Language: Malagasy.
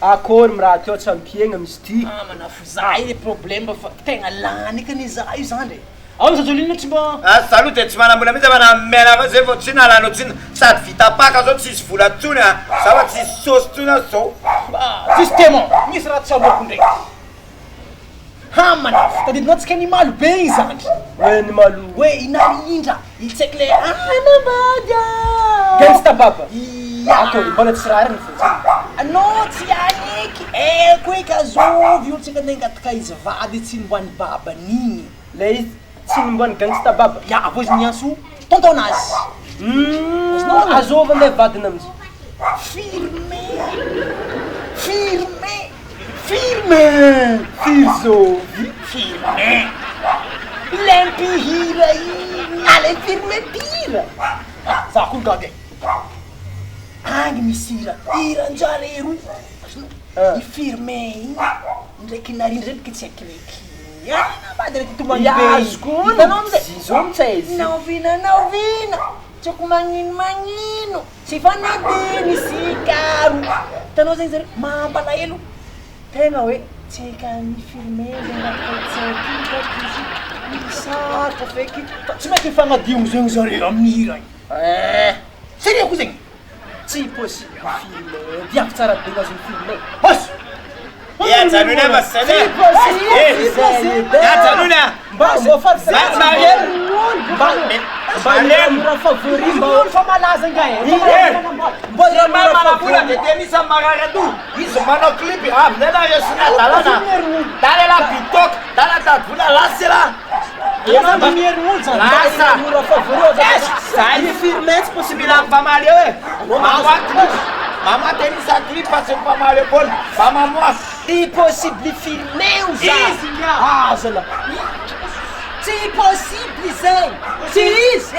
Akory miraha teo tsy ampiegna misy ty. Manafo za le problème fa tegna lany kany za io zany. Ao Zazolina tsy mba Saloha de tsy manambola mihitsy fa namena fa zay vao tsy nalanao tsiny sady vita paka zao tsisy vola tsony a za fa tsisy saosy tsony zao. Justement, misy raha tsy amoko ndraiky. Manafo, tadidinao tsika ny malo be igny zany. Hoe ny malo. Hoe inarindra, itsaiky le anabada. Gangsta baba. Akory mbola tsy raha reny fotsiny. Anao tsy aniky, eko eky azovy olo tsika nangataka izy vady tsy nimboan'ny baban'igny. Le izy tsy nimboan'ny gangsta baba. Ya, vozy mianso tontonazy. Azova le vadiny amizay. Firme. Firzovy. Firme. L'impihira igny, ale firme pira. Za koa gade. Agny misy iran-jare roa. I firme igny, ndraiky narindra zay tsy akiraiky. Bady reky tomany Azoko hitanao amizay. Zao mitsaizy. Naovina. Tsako magnino. Tsy fanadiny sikaro. Hitanao zay zare mampalahelo. Tegna hoe tseka ny firme misaka feky. Tsy mainky mifagnadio zegny zare amin'ny hira igny. Seria koa zegny. Tsy possible filme. Diako tsara be azony filme. Bos! Ya Janona masana. Ya Janona. Mba faty mba favori mba fa malaza nga Mbola manambola de Denisa Mararadu. Izy manao clip aminay resina dalana. Dalela TikTok, dala tadvula lasela. Ena mamihery olo zany. Lasa. Mora favori Sai filme tsy possible ampamaly eo e. Mama Denisa clip fa tsy ampamaly eo koa. Mama moi. Impossible filmer o za. Izy nga. Zala. Tsy possible zegny. Tsy izy.